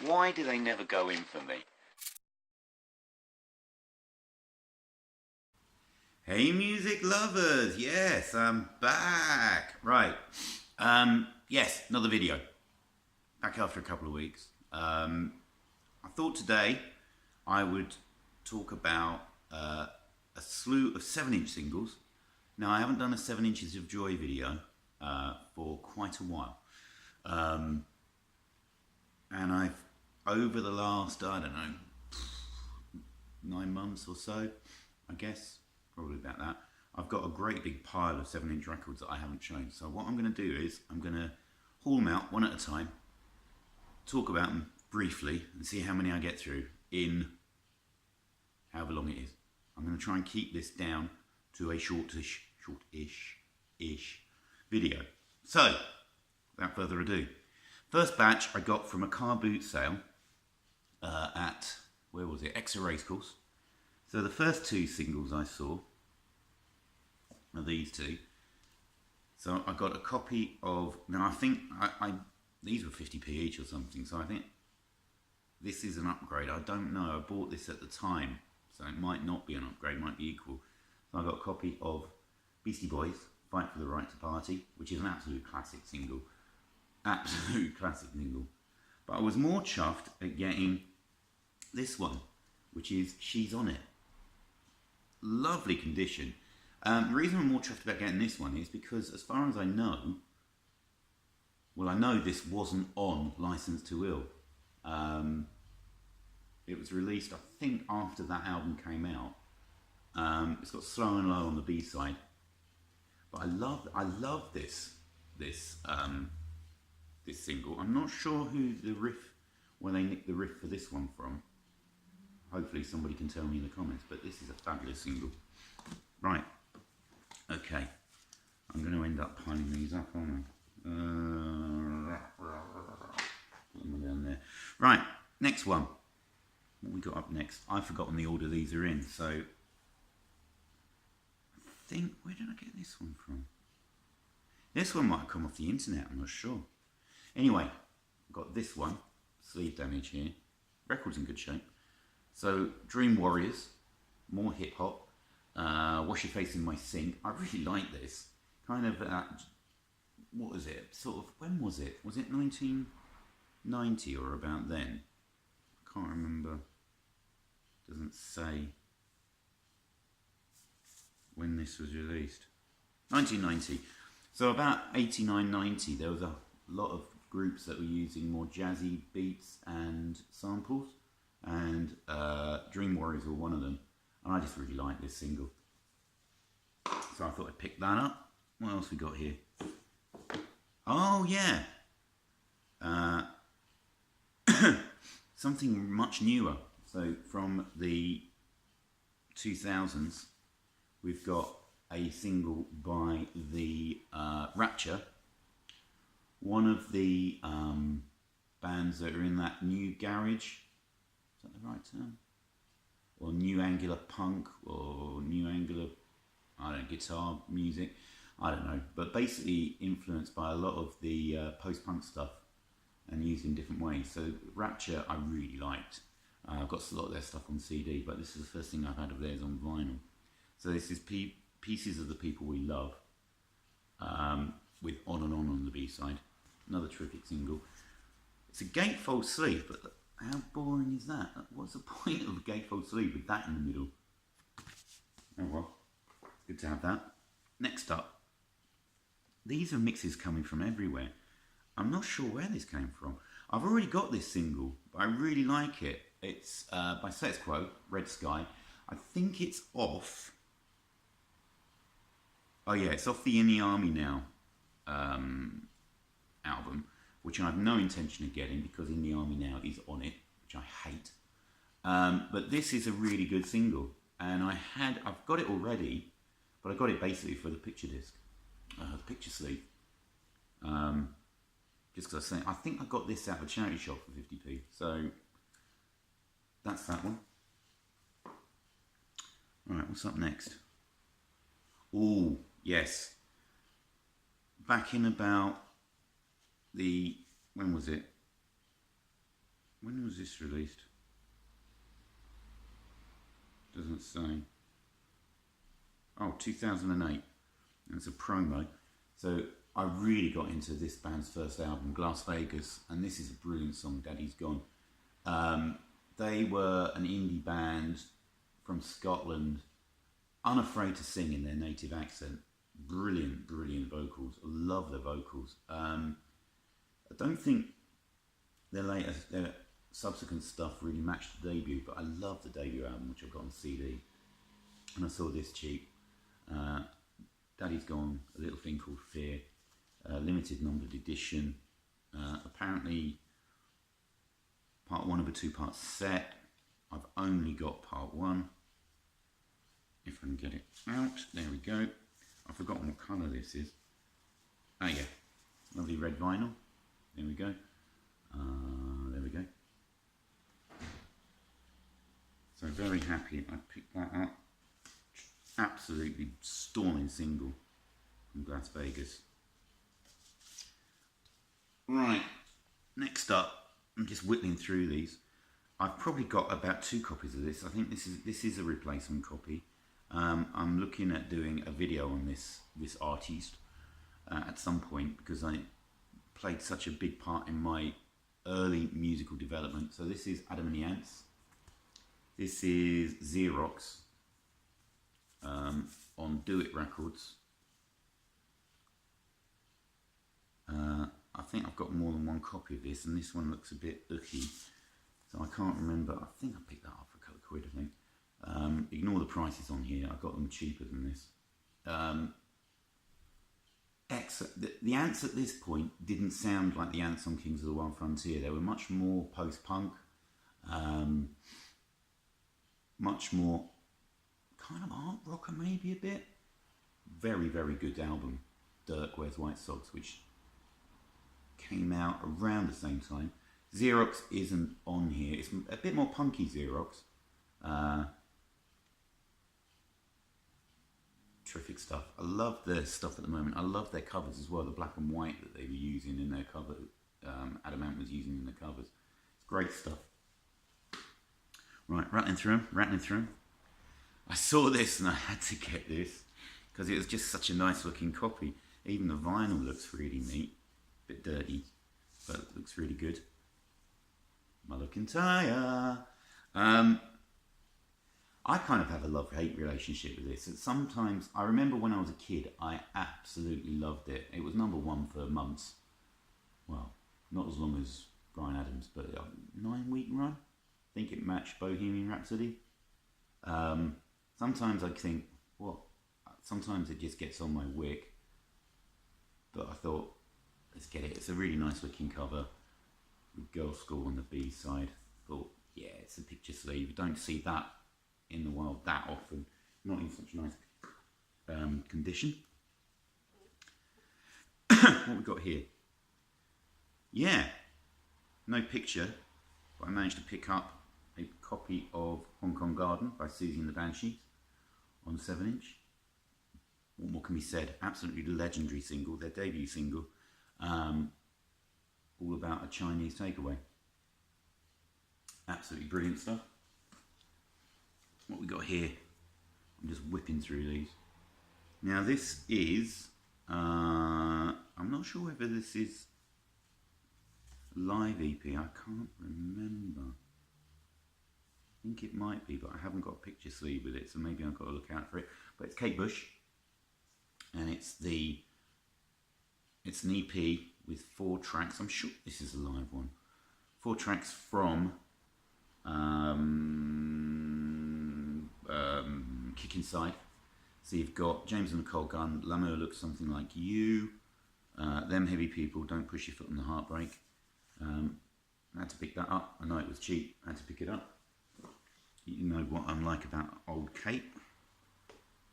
Why do they never go in for me? Hey music lovers, yes, I'm back. Right, yes, another video. Back after a couple of weeks. I thought today I would talk about a slew of 7-inch singles. Now I haven't done a 7 inches of joy video for quite a while. And I've, over the last, I don't know, 9 months or so, I guess, probably about that, I've got a great big pile of 7-inch records that I haven't shown. So what I'm going to do is I'm going to haul them out one at a time, talk about them briefly and see how many I get through in however long it is. I'm going to try and keep this down to a shortish video. So, without further ado, first batch I got from a car boot sale at, where was it, Exeter Racecourse. So the first 2 singles I saw are these 2. So I got a copy of, now I think these were 50p each or something, so I think this is an upgrade. I don't know, I bought this at the time, so it might not be an upgrade, it might be equal. So I got a copy of Beastie Boys, Fight for the Right to Party, which is an absolute classic single. Absolute classic single. But I was more chuffed at getting this one, which is She's On It. Lovely condition. The reason I'm more chuffed about getting this one is because, as far as I know, well, I know this wasn't on License to Ill. It was released, I think, after that album came out. It's got Slow and Low on the B-side. But I love this single. I'm not sure where they nicked the riff for this one from. Hopefully somebody can tell me in the comments, but this is a fabulous single. Right, okay. I'm going to end up piling these up, aren't I? Put them down there. Right, next one. What we got up next? I've forgotten the order these are in, so I think, where did I get this one from? This one might have come off the internet, I'm not sure. Anyway, I've got this one, sleeve damage here. Record's in good shape. So, Dream Warriors, more hip hop. Wash Your Face in My Sink. I really like this. Kind of, what was it? Sort of, when was it? Was it 1990 or about then? I can't remember. Doesn't say when this was released. 1990. So about 89, 90, there was a lot of groups that were using more jazzy beats and samples. And Dream Warriors were one of them. And I just really like this single. So I thought I'd pick that up. What else we got here? Oh, yeah. Something much newer. So from the 2000s, we've got a single by the Rapture. One of the bands that are in that new garage. Is that the right term? Or new angular punk, or new angular, I don't know, guitar music, I don't know. But basically influenced by a lot of the post-punk stuff and used in different ways. So Rapture I really liked. I've got a lot of their stuff on CD, but this is the first thing I've had of theirs on vinyl. So this is Pieces of the People We Love, with On and On the B-side. Another terrific single. It's a gatefold sleeve, but how boring is that? What's the point of a gatefold sleeve with that in the middle? Oh well, good to have that. Next up, these are mixes coming from everywhere. I'm not sure where this came from. I've already got this single, but I really like it. It's by Status Quo, Red Sky. I think it's off. Oh yeah, it's off the In the Army Now album, which I have no intention of getting because In the Army Now is on it, which I hate. But this is a really good single, and I've got it already, but I got it basically for the picture disc, the picture sleeve. Just because I think I got this out of a charity shop for 50p, so that's that one. Alright, what's up next? Oh, yes. Back in about when was it? When was this released? Doesn't say. Oh, 2008. It's a promo. So I really got into this band's first album, Las Vegas, and this is a brilliant song, Daddy's Gone. They were an indie band from Scotland, unafraid to sing in their native accent. Brilliant, brilliant vocals. I love their vocals. I don't think their subsequent stuff really matched the debut, but I love the debut album, which I've got on CD. And I saw this cheap. Daddy's Gone, a little thing called Fear, limited numbered edition. Apparently, part 1 of a 2-part set. I've only got part 1. If I can get it out, there we go. I've forgotten what colour this is. Oh yeah, lovely red vinyl. There we go. There we go. So very happy I picked that up. Absolutely storming single from Las Vegas. Right, next up, I'm just whittling through these. I've probably got about 2 copies of this. I think this is a replacement copy. I'm looking at doing a video on this artist at some point, because I played such a big part in my early musical development. So this is Adam and the Ants. This is Xerox on Do It Records. I think I've got more than 1 copy of this, and this one looks a bit icky, so I can't remember. I think I picked that up for a couple of quid, I think. Ignore the prices on here, I got them cheaper than this. The Ants at this point didn't sound like the Ants on Kings of the Wild Frontier. They were much more post-punk, much more kind of art rocker maybe a bit. Very, very good album, Dirk Wears White Socks, which came out around the same time. Xerox isn't on here. It's a bit more punky Xerox. Terrific stuff. I love their stuff at the moment. I love their covers as well, the black and white that they were using in their cover. Adam Ant was using in the covers. It's great stuff. Right, rattling through them. I saw this and I had to get this because it was just such a nice looking copy. Even the vinyl looks really neat. Bit dirty, but it looks really good. Mother Kintyre. I kind of have a love-hate relationship with this. Sometimes, I remember when I was a kid, I absolutely loved it. It was #1 for months. Well, not as long as Bryan Adams, but a 9-week run. I think it matched Bohemian Rhapsody. Sometimes I think, what? Sometimes it just gets on my wick. But I thought, let's get it. It's a really nice looking cover with Girls' School on the B side. Thought, yeah, it's a picture sleeve. You don't see that in the wild that often. Not in such nice condition. What we got here? Yeah, no picture, but I managed to pick up a copy of Hong Kong Garden by Susie and the Banshees on 7-inch. What more can be said? Absolutely legendary single, their debut single, all about a Chinese takeaway. Absolutely brilliant stuff. What we got here? I'm just whipping through these. Now this is, I'm not sure whether this is live EP, I can't remember. I think it might be, but I haven't got a picture sleeve with it, so maybe I've got to look out for it. But it's Kate Bush, and it's an EP with 4 tracks. I'm sure this is a live one. 4 tracks from Kick Inside. So you've got James and Nicole Gunn, L'amour Looks Something Like You, Them Heavy People, Don't Push Your Foot on the Heartbreak. I had to pick that up. I know it was cheap. I had to pick it up. You know what I'm like about old Kate.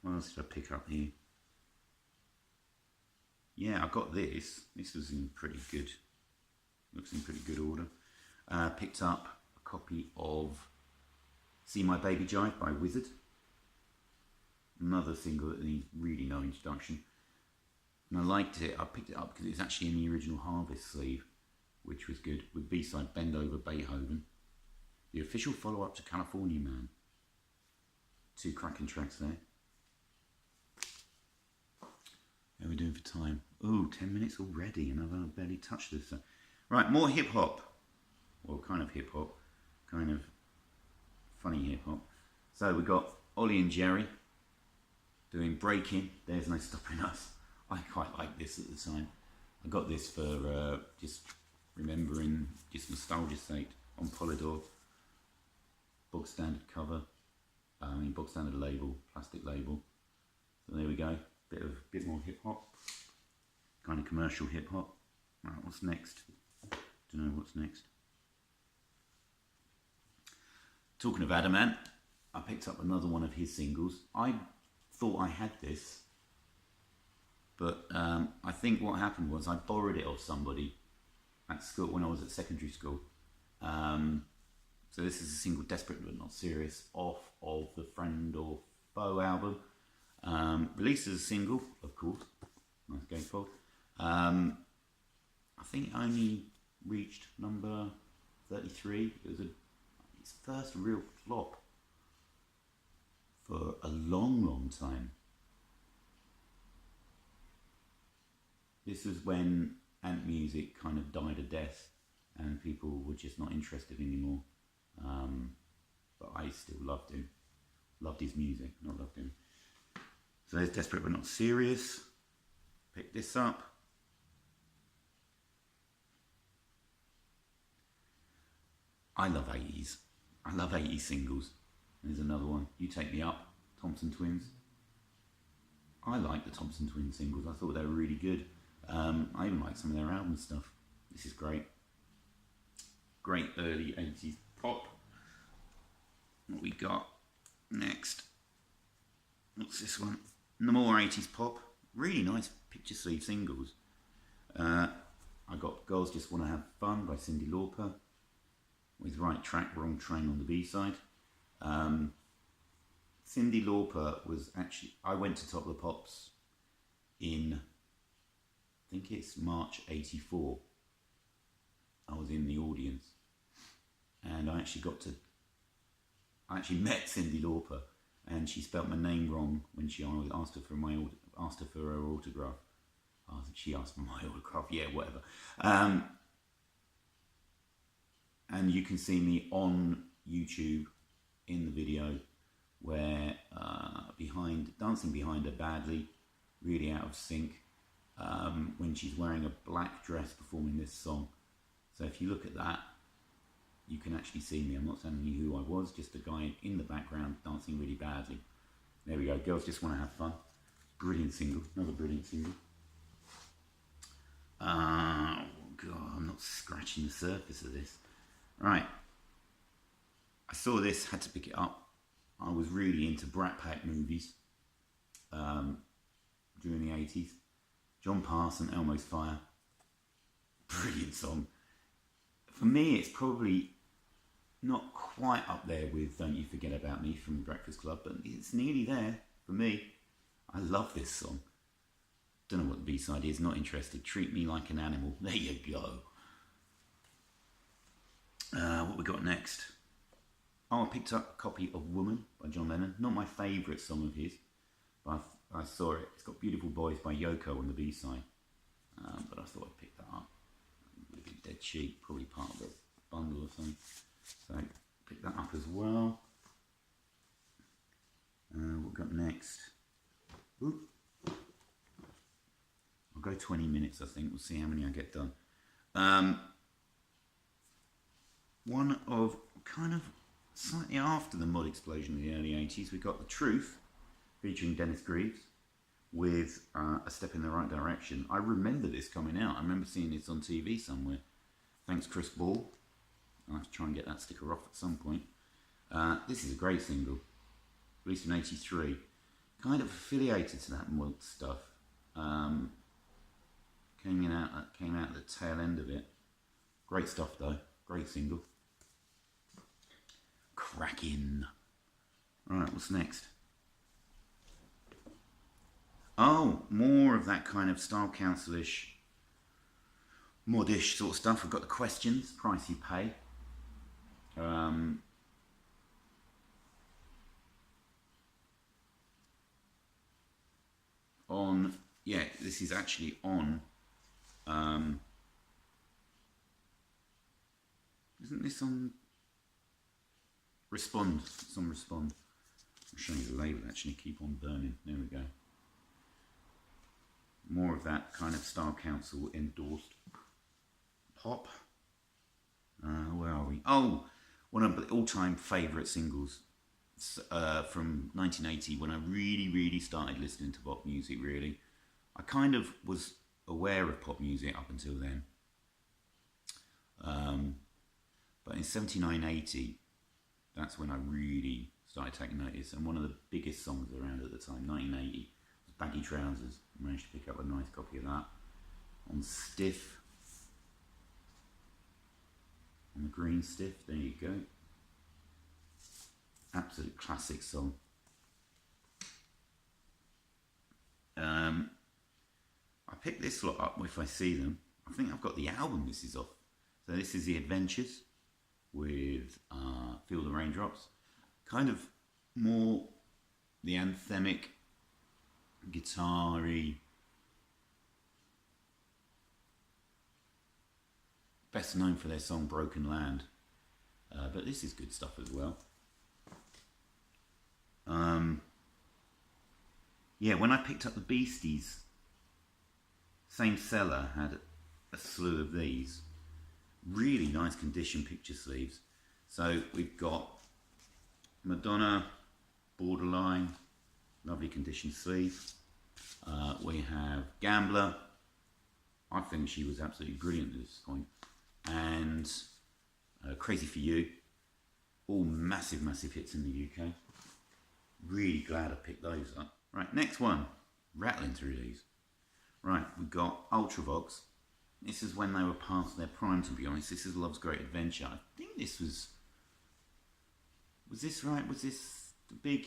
What else did I pick up here? Yeah, I got this. This was in pretty good. Looks in pretty good order. Picked up a copy of See My Baby Jive by Wizard. Another single that needs really no introduction. And I liked it. I picked it up because it's actually in the original Harvest sleeve. which was good, with B-side Bend Over Beethoven. The official follow-up to California Man. 2 cracking tracks there. How are we doing for time? Oh, 10 minutes already, and I've barely touched this. Right, more hip-hop. Well, kind of hip-hop. Kind of funny hip-hop. So we've got Ollie and Jerry doing Breaking. There's No Stopping Us. I quite like this at the time. I got this for just remembering, just nostalgia's sake, on Polydor. Bog standard cover. Bog standard label, plastic label. So there we go. Bit more hip hop. Kind of commercial hip hop. Right, what's next? Don't know what's next. Talking of Adamant, I picked up another one of his singles. I thought I had this, but I think what happened was I borrowed it off somebody at school when I was at secondary school. So this is a single, Desperate But Not Serious, off of the Friend or Foe album. Released as a single, of course. Nice gatefold. I think it only reached number 33. It was its first real flop for a long, long time. This was when Ant music kind of died a death and people were just not interested anymore. But I still loved him. Loved his music, not loved him. So there's Desperate But Not Serious. Pick this up. I love 80s. I love 80s singles. There's another one. You Take Me Up, Thompson Twins. I like the Thompson Twins singles. I thought they were really good. I even like some of their album stuff. This is great. Great early 80s pop. What we got next? What's this one? No more 80s pop. Really nice picture sleeve singles. I got Girls Just Wanna Have Fun by Cyndi Lauper, with Right Track, Wrong Train on the B-side. Cyndi Lauper was actually, I went to Top of the Pops in, I think it's March 84. I was in the audience and I actually met Cyndi Lauper, and she spelt my name wrong when I asked her for her autograph. She asked for my autograph, yeah, whatever. And you can see me on YouTube in the video where dancing behind her badly, really out of sync, when she's wearing a black dress performing this song. So if you look at that, you can actually see me. I'm not telling you who I was, just a guy in the background dancing really badly. There we go, Girls Just Wanna Have Fun. Brilliant single, another brilliant single. Oh God, I'm not scratching the surface of this. Right, I saw this, had to pick it up. I was really into Brat Pack movies during the 80s. John Parson, Elmo's Fire. Brilliant song. For me, it's probably not quite up there with Don't You Forget About Me from the Breakfast Club, but it's nearly there for me. I love this song. Don't know what the B-side is, not interested. Treat Me Like an Animal. There you go. What we got next? Oh, I picked up a copy of Woman by John Lennon. Not my favourite song of his, but I saw it. It's got Beautiful Boys by Yoko on the B-side. But I thought I'd pick that up. It would have been dead cheap, probably part of the bundle or something. So pick that up as well. What we got next? Ooh. I'll go 20 minutes, I think. We'll see how many I get done. One of kind of slightly after the mod explosion in the early 80s, we got The Truth, featuring Dennis Greaves, with A Step in the Right Direction. I remember this coming out. I remember seeing this on TV somewhere. Thanks, Chris Ball. I'll have to try and get that sticker off at some point. This is a great single, released in 83. Kind of affiliated to that mod stuff. Came out at the tail end of it. Great stuff though. Great single. Cracking. Alright, what's next? Oh, more of that kind of Style Council-ish, modish sort of stuff. We've got the questions, price you pay. This is actually on. Isn't this on Respond? It's on Respond. I'll show you the label actually. Keep on Burning. There we go. More of that kind of Style Council endorsed pop. Where are we? Oh, one of the all-time favourite singles from 1980, when I really started listening to pop music. Really, I kind of was aware of pop music up until then, but in 79, 80, that's when I really started taking notice. And one of the biggest songs around at the time, 1980, was Baggy Trousers. I managed to pick up a nice copy of that on Stiff, on the green Stiff. There you go. Absolute classic song. I pick this lot up if I see them. I think I've got the album this is off. So this is The Adventures with Feel the Raindrops. Kind of more the anthemic, guitar-y, best known for their song Broken Land. But this is good stuff as well. Yeah, when I picked up the Beasties, same seller had a slew of these. Really nice condition picture sleeves. So we've got Madonna, Borderline, lovely condition sleeve. We have Gambler. I think she was absolutely brilliant at this point. And Crazy For You. All massive hits in the UK. Really glad I picked those up. Right, next one. Rattling through these. Right, we've got Ultravox. This is when they were past their prime, to be honest. This is Love's Great Adventure. I think this was this right? Was this the big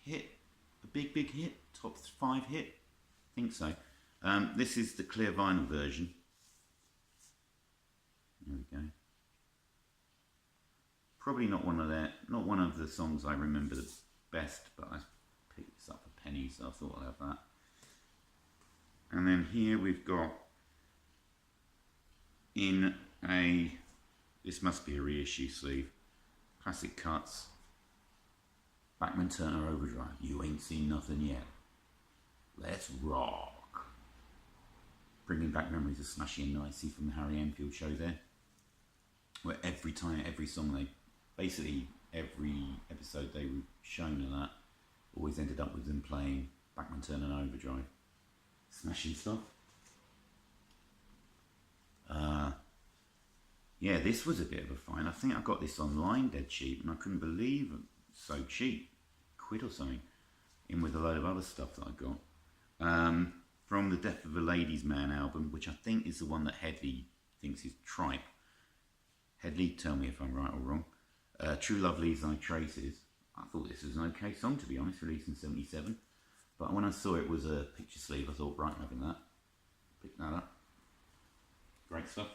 hit? A big hit? Top 5 hit? I think so. This is the clear vinyl version. There we go. Probably not one of the songs I remember the best, but I picked this up for pennies, so I thought I'd have that. And then here we've got this must be a reissue sleeve, classic cuts, Bachman Turner Overdrive, You Ain't Seen Nothing Yet, Let's Rock. Bringing back memories of Smashy and Nicey from the Harry Enfield show there, where every song basically every episode they were shown of that, always ended up with them playing Bachman Turner Overdrive. Smashing stuff. Yeah, this was a bit of a find. I think I got this online dead cheap, and I couldn't believe it was so cheap. £1 or something. In with a load of other stuff that I got. From the Death of a Ladies Man album, which I think is the one that Headley thinks is tripe. Headley, tell me if I'm right or wrong. True Love Leaves Thy Traces. I thought this was an okay song, to be honest, released in 77. But when I saw it was a picture sleeve, I thought, right, I'm having that. Pick that up. Great stuff.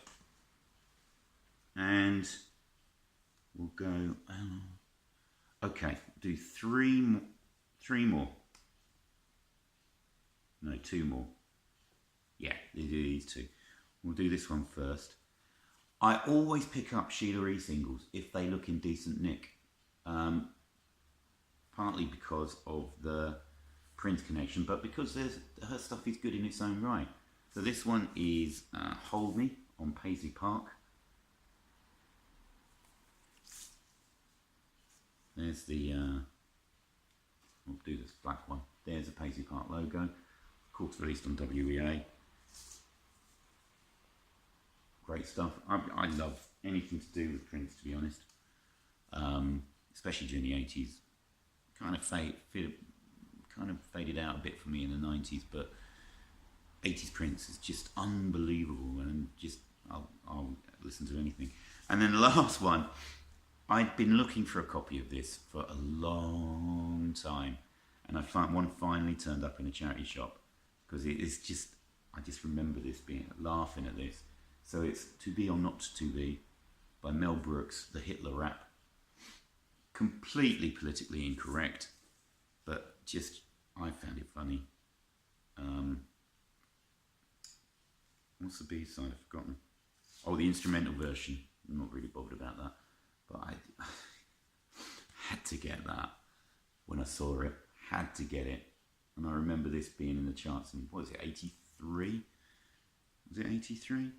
And we'll go... okay, do three more. No, 2 more. Yeah, they do these 2. We'll do this one first. I always pick up Sheila E. singles if they look in decent nick. Partly because of the Prince connection, but because her stuff is good in its own right. So this one is Hold Me on Paisley Park. There's the, we'll do this black one. There's the Paisley Park logo. Of course, released on WEA. Great stuff. I love anything to do with Prince, to be honest. Especially during the 80s. Kind of faded out a bit for me in the 90s, but 80s Prince is just unbelievable, and just I'll listen to anything. And then the last one, I'd been looking for a copy of this for a long time, and I found one finally turned up in a charity shop, because it is just, I just remember this laughing at this. So it's To Be or Not To Be by Mel Brooks, the Hitler rap. Completely politically incorrect, but just, I found it funny. What's the B-side? I've forgotten. Oh, the instrumental version. I'm not really bothered about that, but I had to get that when I saw it. Had to get it. And I remember this being in the charts in, what was it, 83? Was it 83?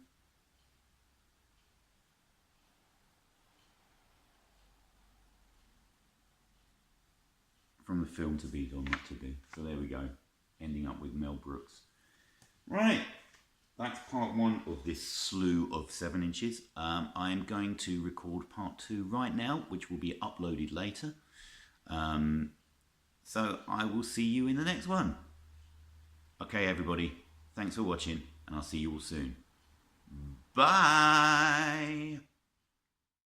From the film To Be or Not To Be. So there we go. Ending up with Mel Brooks. Right. That's part one of this slew of 7 inches. I am going to record part 2 right now, which will be uploaded later. So I will see you in the next one. Okay, everybody. Thanks for watching, and I'll see you all soon. Bye.